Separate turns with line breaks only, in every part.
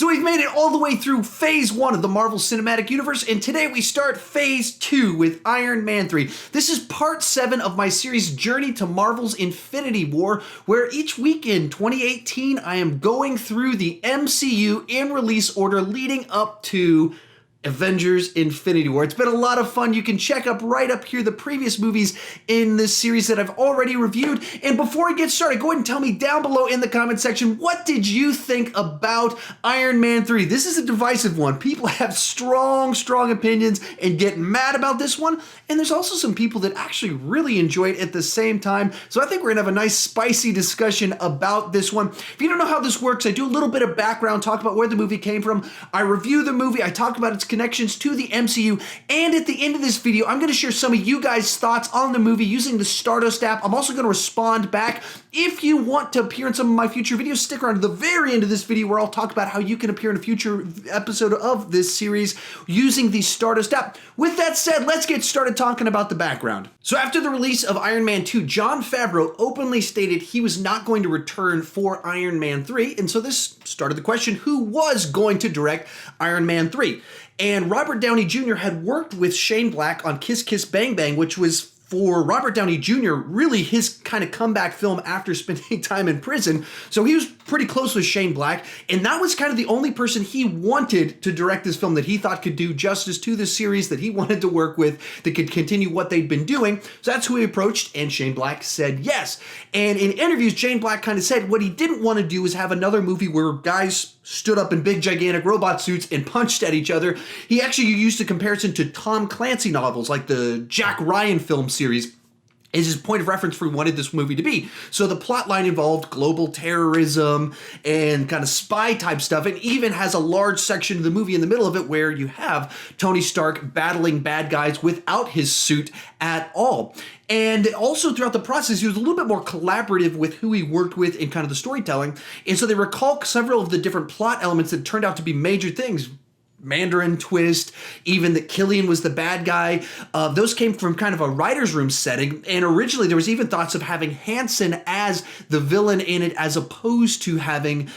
So we've made it all the way through Phase 1 of the Marvel Cinematic Universe, and today we start Phase 2 with Iron Man 3. This is part 7 of my series Journey to Marvel's Infinity War, where each week in 2018 I am going through the MCU in release order leading up to Avengers Infinity War. It's been a lot of fun. You can check up right up here the previous movies in this series that I've already reviewed. And before I get started, go ahead and tell me down below in the comment section, what did you think about Iron Man 3? This is a divisive one. People have strong opinions and get mad about this one. And there's also some people that actually really enjoy it at the same time. So I think we're gonna have a nice spicy discussion about this one. If you don't know how this works, I do a little bit of background, talk about where the movie came from. I review the movie, I talk about its connections to the MCU, and at the end of this video, I'm going to share some of you guys' thoughts on the movie using the Stardust app. I'm also going to respond back. If you want to appear in some of my future videos, stick around to the very end of this video where I'll talk about how you can appear in a future episode of this series using the Stardust app. With that said, let's get started talking about the background. So after the release of Iron Man 2, Jon Favreau openly stated he was not going to return for Iron Man 3, and so this started the question, who was going to direct Iron Man 3? And Robert Downey Jr. had worked with Shane Black on Kiss Kiss Bang Bang, which was for Robert Downey Jr. really his kind of comeback film after spending time in prison. So he was pretty close with Shane Black, and that was kind of the only person he wanted to direct this film that he thought could do justice to the series that he wanted to work with, that could continue what they'd been doing. So that's who he approached, and Shane Black said yes. And in interviews, Shane Black kind of said what he didn't want to do is have another movie where guys stood up in big gigantic robot suits and punched at each other. He actually used a comparison to Tom Clancy novels like the Jack Ryan film series is his point of reference for what he wanted this movie to be. So the plot line involved global terrorism and kind of spy type stuff, and even has a large section of the movie in the middle of it where you have Tony Stark battling bad guys without his suit at all. And also throughout the process, he was a little bit more collaborative with who he worked with in kind of the storytelling. And so they recall several of the different plot elements that turned out to be major things. Mandarin twist, even that Killian was the bad guy. Those came from kind of a writer's room setting. And originally there was even thoughts of having Hansen as the villain in it as opposed to having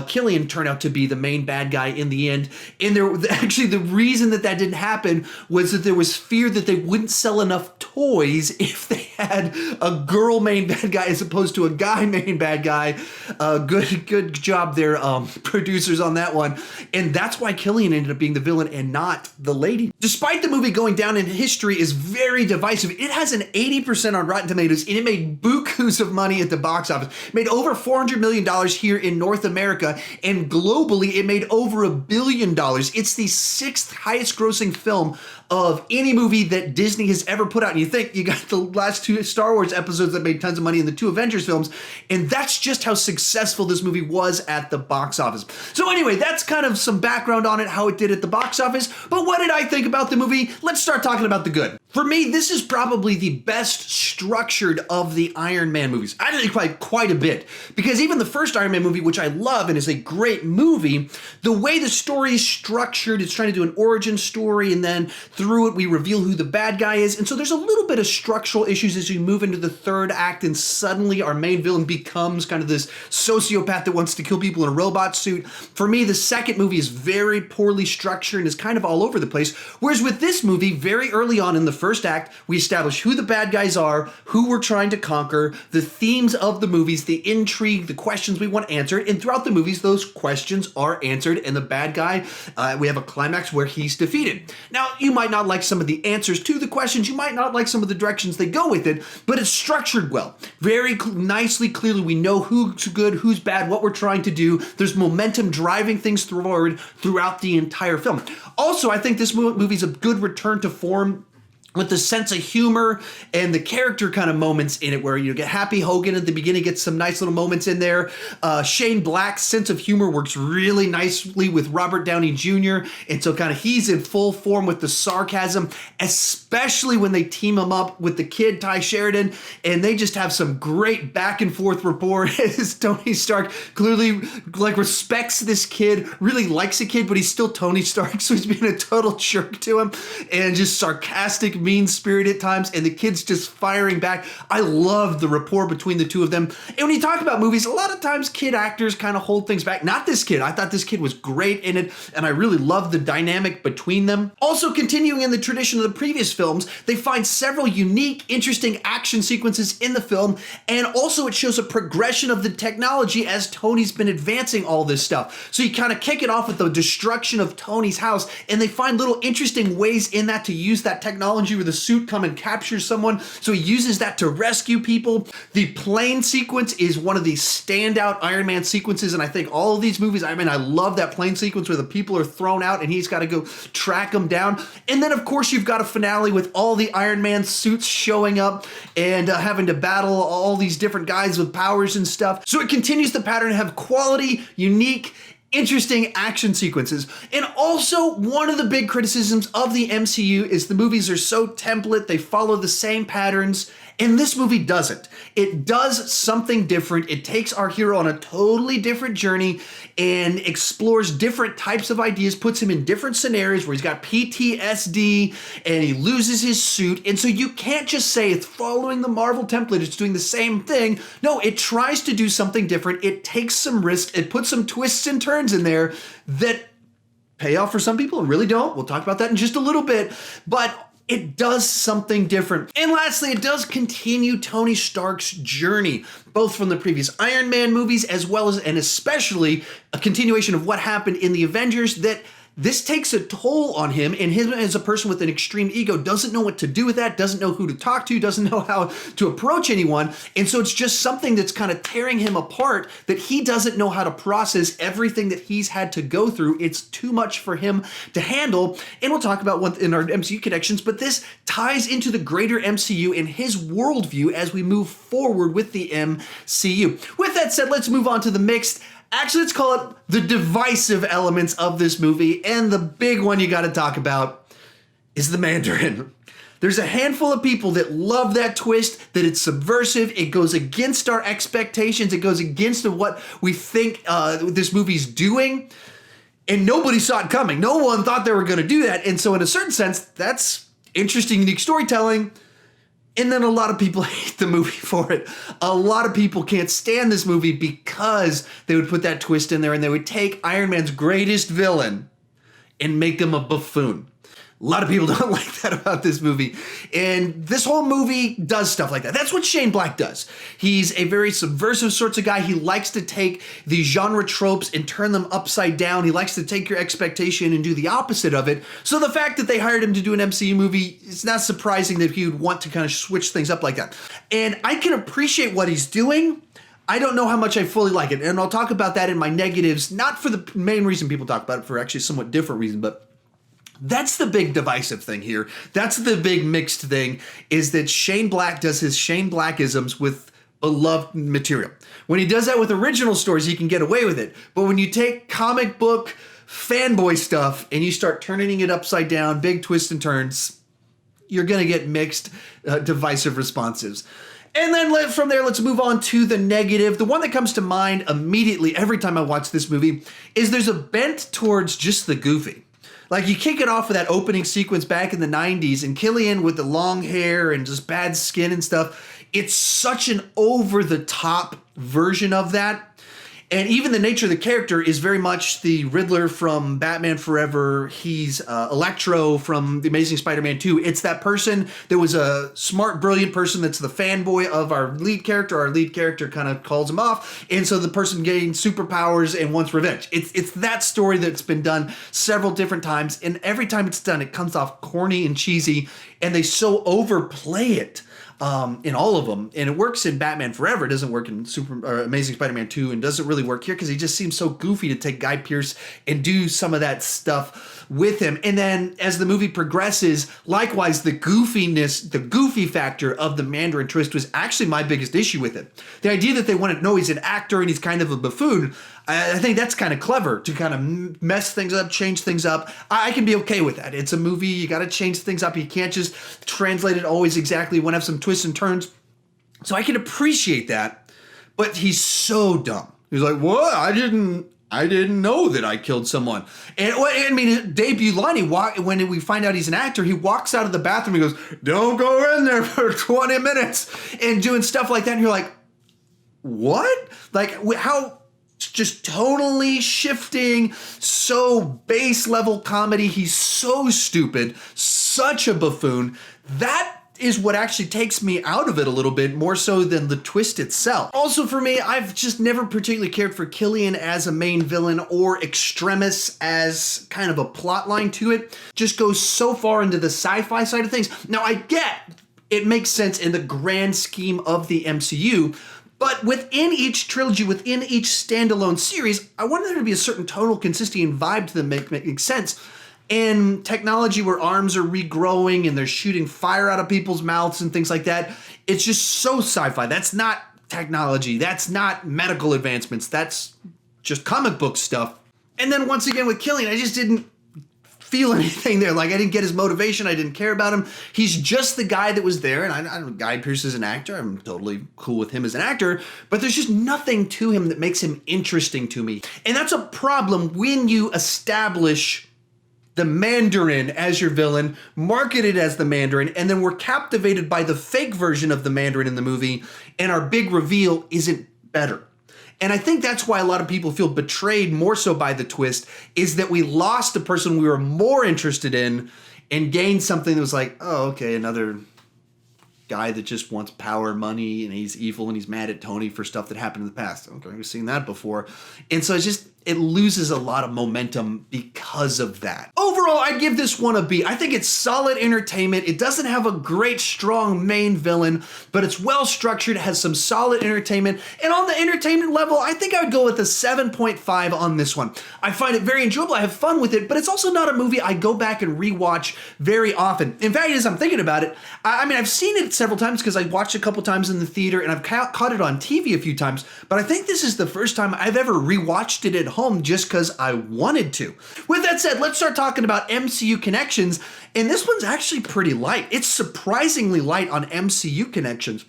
Killian turn out to be the main bad guy in the end. And actually the reason that didn't happen was that there was fear that they wouldn't sell enough toys if they had a girl main bad guy as opposed to a guy main bad guy. Good job there, producers on that one. And that's why Killian ended up being the villain and not the lady. Despite the movie going down in history is very divisive, it has an 80% on Rotten Tomatoes, and it made bukus of money at the box office. It made over $400 million here in North America, and globally it made over $1 billion. It's the 6th highest grossing film of any movie that Disney has ever put out. And you think you got the last 2 Star Wars episodes that made tons of money and the 2 Avengers films, and that's just how successful this movie was at the box office. So anyway, that's kind of some background on it, how it did at the box office. But what did I think about the movie? Let's start talking about the good. For me, this is probably the best structured of the Iron Man movies. I think quite a bit, because even the first Iron Man movie, which I love and is a great movie, the way the story is structured, it's trying to do an origin story, and then through it we reveal who the bad guy is. And so there's a little bit of structural issues as we move into the third act, and suddenly our main villain becomes kind of this sociopath that wants to kill people in a robot suit. For me, the second movie is very poorly structured and is kind of all over the place. Whereas with this movie, very early on in the first act, we establish who the bad guys are, who we're trying to conquer, the themes of the movies, the intrigue, the questions we want answered, and throughout the movies, those questions are answered, and the bad guy, we have a climax where he's defeated. Now, you might not like some of the answers to the questions, you might not like some of the directions they go with it, but it's structured well. Very nicely, clearly, we know who's good, who's bad, what we're trying to do. There's momentum driving things forward throughout the entire film. Also, I think this movie's a good return to form with the sense of humor and the character kind of moments in it, where you get Happy Hogan at the beginning, gets some nice little moments in there. Shane Black's sense of humor works really nicely with Robert Downey Jr., and so kind of he's in full form with the sarcasm, especially when they team him up with the kid Ty Sheridan, and they just have some great back and forth rapport as Tony Stark clearly respects this kid, really likes the kid, but he's still Tony Stark, so he's being a total jerk to him, and just sarcastic mean-spirited at times, and the kid's just firing back. I love the rapport between the two of them. And when you talk about movies, a lot of times kid actors kind of hold things back. Not this kid. I thought this kid was great in it, and I really loved the dynamic between them. Also, continuing in the tradition of the previous films, they find several unique, interesting action sequences in the film, and also it shows a progression of the technology as Tony's been advancing all this stuff. So you kind of kick it off with the destruction of Tony's house, and they find little interesting ways in that to use that technology where the suit come and captures someone. So he uses that to rescue people. The plane sequence is one of the standout Iron Man sequences, and I think all of these movies, I mean, I love that plane sequence where the people are thrown out and he's got to go track them down. And then, of course, you've got a finale with all the Iron Man suits showing up and having to battle all these different guys with powers and stuff. So it continues the pattern to have quality, unique, interesting action sequences. And also, one of the big criticisms of the MCU is the movies are so template, they follow the same patterns, and this movie doesn't. It does something different. It takes our hero on a totally different journey and explores different types of ideas, puts him in different scenarios where he's got PTSD and he loses his suit. And so you can't just say it's following the Marvel template, it's doing the same thing. No, it tries to do something different. It takes some risks. It puts some twists and turns in there that pay off for some people and really don't. We'll talk about that in just a little bit. But it does something different. And lastly, it does continue Tony Stark's journey, both from the previous Iron Man movies as well as, and especially, a continuation of what happened in the Avengers, that this takes a toll on him, and him as a person with an extreme ego doesn't know what to do with that, doesn't know who to talk to, doesn't know how to approach anyone. And so it's just something that's kind of tearing him apart, that he doesn't know how to process everything that he's had to go through. It's too much for him to handle. And we'll talk about one in our MCU connections, but this ties into the greater MCU and his worldview as we move forward with the MCU. With that said, let's move on to the mixed. Actually, let's call it the divisive elements of this movie, and the big one you gotta talk about is the Mandarin. There's a handful of people that love that twist, that it's subversive, it goes against our expectations, it goes against what we think this movie's doing, and nobody saw it coming. No one thought they were gonna do that, and so in a certain sense, that's interesting, unique storytelling. And then a lot of people hate the movie for it. A lot of people can't stand this movie because they would put that twist in there and they would take Iron Man's greatest villain and make him a buffoon. A lot of people don't like that about this movie. And this whole movie does stuff like that. That's what Shane Black does. He's a very subversive sorts of guy. He likes to take the genre tropes and turn them upside down. He likes to take your expectation and do the opposite of it. So the fact that they hired him to do an MCU movie, it's not surprising that he would want to kind of switch things up like that. And I can appreciate what he's doing. I don't know how much I fully like it. And I'll talk about that in my negatives, not for the main reason people talk about it, for actually a somewhat different reason, but that's the big divisive thing here. That's the big mixed thing, is that Shane Black does his Shane Blackisms with beloved material. When he does that with original stories, he can get away with it. But when you take comic book fanboy stuff and you start turning it upside down, big twists and turns, you're going to get mixed, divisive responses. And then from there, let's move on to the negative. The one that comes to mind immediately every time I watch this movie is there's a bent towards just the goofy. Like, you kick it off with that opening sequence back in the 90s, and Killian with the long hair and just bad skin and stuff. It's such an over-the-top version of that. And even the nature of the character is very much the Riddler from Batman Forever. He's Electro from The Amazing Spider-Man 2. It's that person that was a smart, brilliant person that's the fanboy of our lead character. Our lead character kind of calls him off. And so the person gains superpowers and wants revenge. It's that story that's been done several different times. And every time it's done, it comes off corny and cheesy. And they so overplay it. In all of them, and it works in Batman Forever. It doesn't work in Amazing Spider-Man 2, and doesn't really work here because he just seems so goofy to take Guy Pearce and do some of that stuff with him. And then as the movie progresses, likewise, the goofiness, the goofy factor of the Mandarin twist was actually my biggest issue with it. The idea that they want to know he's an actor and he's kind of a buffoon, I think that's kind of clever to kind of mess things up, change things up. I can be okay with that. It's a movie. You got to change things up. You can't just translate it always exactly. You want to have some twists and turns. So I can appreciate that. But he's so dumb. He's like, what? I I didn't know that I killed someone. And I mean, his debut line, when we find out he's an actor, he walks out of the bathroom, he goes, "Don't go in there for 20 minutes," and doing stuff like that. And you're like, what? Like, how just totally shifting, so base level comedy. He's so stupid, such a buffoon. That is what actually takes me out of it a little bit, more so than the twist itself. Also for me, I've just never particularly cared for Killian as a main villain or Extremis as kind of a plot line to it. Just goes so far into the sci-fi side of things. Now I get it makes sense in the grand scheme of the MCU, but within each trilogy, within each standalone series, I wanted there to be a certain tonal consistency and vibe to them make sense. And technology where arms are regrowing and they're shooting fire out of people's mouths and things like that, it's just so sci-fi. That's not technology. That's not medical advancements. That's just comic book stuff. And then once again with Killian, I just didn't feel anything there. Like, I didn't get his motivation. I didn't care about him. He's just the guy that was there. And Guy Pearce is an actor. I'm totally cool with him as an actor. But there's just nothing to him that makes him interesting to me. And that's a problem when you establish the Mandarin as your villain, marketed as the Mandarin, and then we're captivated by the fake version of the Mandarin in the movie, and our big reveal isn't better. And I think that's why a lot of people feel betrayed more so by the twist, is that we lost a person we were more interested in and gained something that was like, oh, okay, another guy that just wants power, money, and he's evil and he's mad at Tony for stuff that happened in the past. Okay, we've seen that before. And so it loses a lot of momentum because of that. Overall, I'd give this one a B. I think it's solid entertainment. It doesn't have a great, strong main villain, but it's well structured, has some solid entertainment. And on the entertainment level, I think I would go with a 7.5 on this one. I find it very enjoyable. I have fun with it, but it's also not a movie I go back and rewatch very often. In fact, as I'm thinking about it, I mean, I've seen it several times because I watched it a couple times in the theater and I've caught it on TV a few times, but I think this is the first time I've ever rewatched it at home just because I wanted to. With that said, let's start talking about MCU Connections, and this one's actually pretty light. It's surprisingly light on MCU Connections.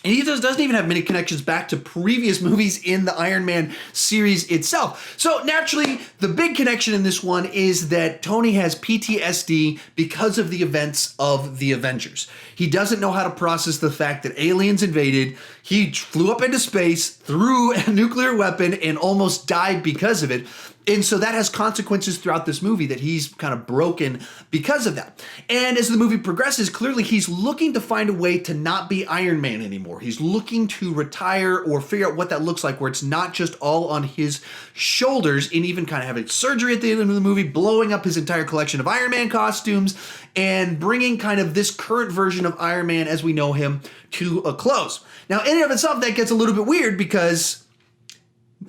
And he doesn't even have many connections back to previous movies in the Iron Man series itself. So naturally, the big connection in this one is that Tony has PTSD because of the events of the Avengers. He doesn't know how to process the fact that aliens invaded. He flew up into space, threw a nuclear weapon, and almost died because of it. And so that has consequences throughout this movie that he's kind of broken because of that. And as the movie progresses, clearly he's looking to find a way to not be Iron Man anymore. He's looking to retire or figure out what that looks like, where it's not just all on his shoulders, and even kind of having surgery at the end of the movie, blowing up his entire collection of Iron Man costumes, and bringing kind of this current version of Iron Man as we know him to a close. Now, in and of itself, that gets a little bit weird because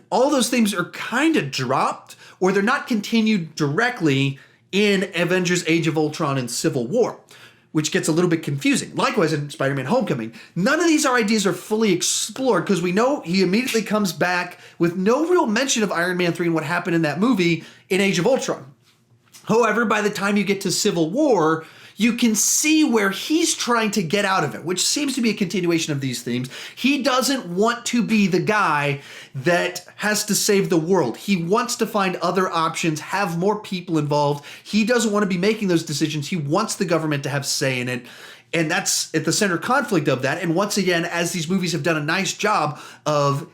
all those things are kind of dropped, or they're not continued directly in Avengers Age of Ultron and Civil War, which gets a little bit confusing. Likewise in Spider-Man Homecoming, none of these ideas are fully explored because we know he immediately comes back with no real mention of Iron Man 3 and what happened in that movie in Age of Ultron. However, by the time you get to Civil War, you can see where he's trying to get out of it, which seems to be a continuation of these themes. He doesn't want to be the guy that has to save the world. He wants to find other options, have more people involved. He doesn't want to be making those decisions. He wants the government to have say in it. And that's at the center conflict of that. And once again, as these movies have done a nice job of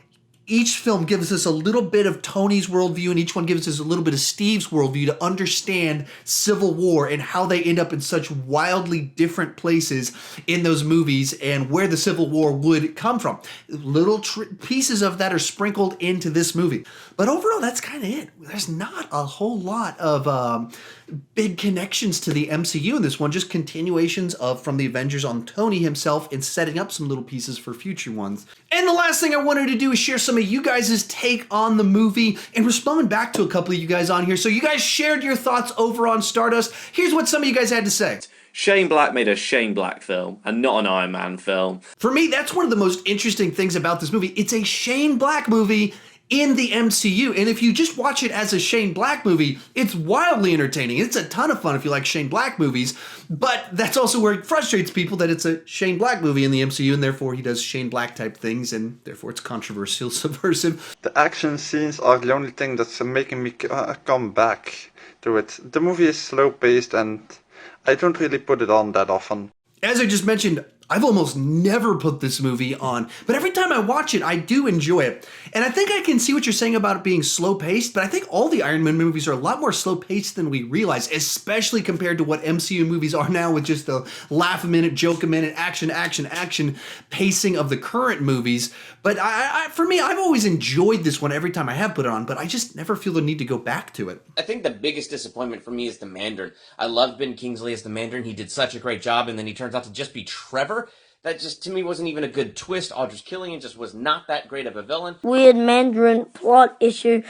each film gives us a little bit of Tony's worldview, and each one gives us a little bit of Steve's worldview to understand Civil War and how they end up in such wildly different places in those movies and where the Civil War would come from. Little pieces of that are sprinkled into this movie. But overall, that's kind of it. There's not a whole lot of big connections to the MCU in this one, just continuations of from the Avengers on Tony himself and setting up some little pieces for future ones. And the last thing I wanted to do is share some of you guys' take on the movie and respond back to a couple of you guys on here. So you guys shared your thoughts over on Stardust. Here's what some of you guys had to say.
Shane Black made a Shane Black film and not an Iron Man film.
For me, that's one of the most interesting things about this movie. It's a Shane Black movie in the MCU. And if you just watch it as a Shane Black movie, it's wildly entertaining. It's a ton of fun if you like Shane Black movies, but that's also where it frustrates people that it's a Shane Black movie in the MCU, and therefore he does Shane Black type things, and therefore it's controversial, subversive.
The action scenes are the only thing that's making me come back to it. The movie is slow paced and I don't really put it on that often.
As I just mentioned, I've almost never put this movie on, but every time I watch it, I do enjoy it. And I think I can see what you're saying about it being slow-paced, but I think all the Iron Man movies are a lot more slow-paced than we realize, especially compared to what MCU movies are now with just the laugh a minute, joke a minute, action, action, action pacing of the current movies. But for me, I've always enjoyed this one every time I have put it on, but I just never feel the need to go back to it.
I think the biggest disappointment for me is the Mandarin. I loved Ben Kingsley as the Mandarin. He did such a great job, and then he turns out to just be Trevor. That just, to me, wasn't even a good twist. Aldrich Killian just was not that great of a villain.
Weird Mandarin plot issue.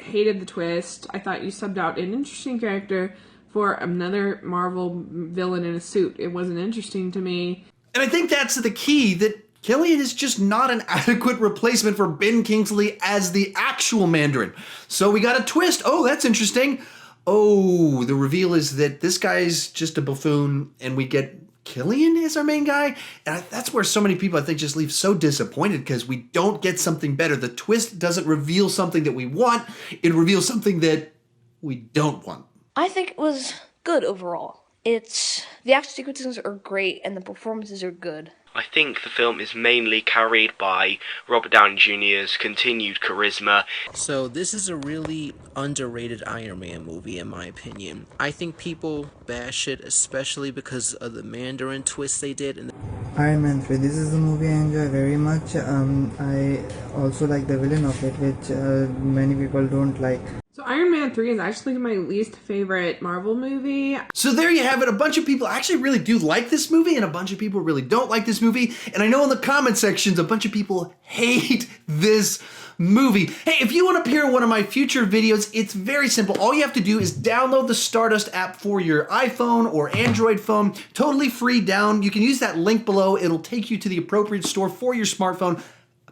Hated the twist. I thought you subbed out an interesting character for another Marvel villain in a suit. It wasn't interesting to me.
And I think that's the key, that Killian is just not an adequate replacement for Ben Kingsley as the actual Mandarin. So we got a twist. Oh, that's interesting. Oh, the reveal is that this guy's just a buffoon, and we get Killian is our main guy. And that's where so many people, I think, just leave so disappointed because we don't get something better. The twist doesn't reveal something that we want. It reveals something that we don't want.
I think it was good overall. The action sequences are great and the performances are good.
I think the film is mainly carried by Robert Downey Jr.'s continued charisma.
So this is a really underrated Iron Man movie in my opinion. I think people bash it especially because of the Mandarin twist they did.
Iron Man 3, this is a movie I enjoy very much. I also like the villain of it, which many people don't like.
So Iron Man 3 is actually my least favorite Marvel movie.
So there you have it. A bunch of people actually really do like this movie, and a bunch of people really don't like this movie. And I know in the comment sections, a bunch of people hate this movie. Hey, if you want to appear in one of my future videos, it's very simple. All you have to do is download the Stardust app for your iPhone or Android phone. Totally free down. You can use that link below. It'll take you to the appropriate store for your smartphone.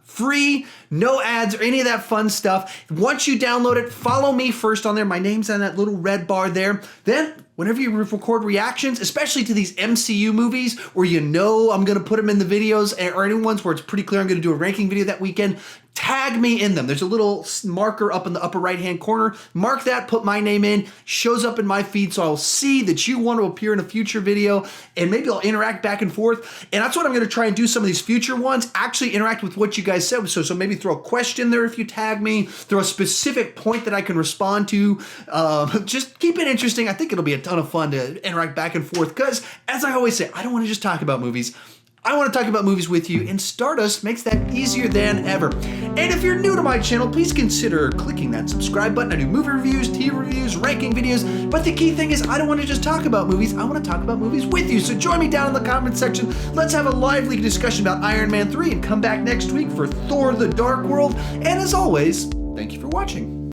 Free, no ads or any of that fun stuff. Once you download it, follow me first on there. My name's on that little red bar there. Then, whenever you record reactions, especially to these MCU movies where you know I'm going to put them in the videos, or any ones where it's pretty clear I'm going to do a ranking video that weekend, tag me in them. There's a little marker up in the upper right-hand corner. Mark that, put my name in, shows up in my feed, so I'll see that you want to appear in a future video, and maybe I'll interact back and forth. And that's what I'm going to try and do some of these future ones, actually interact with what you guys said. So maybe throw a question there if you tag me, throw a specific point that I can respond to. Just keep it interesting. I think it'll be a ton of fun to interact back and forth, because, as I always say, I don't want to just talk about movies. I want to talk about movies with you, and Stardust makes that easier than ever. And if you're new to my channel, please consider clicking that subscribe button. I do movie reviews, TV reviews, ranking videos, but the key thing is I don't want to just talk about movies, I want to talk about movies with you. So join me down in the comment section. Let's have a lively discussion about Iron Man 3 and come back next week for Thor: The Dark World. And as always, thank you for watching.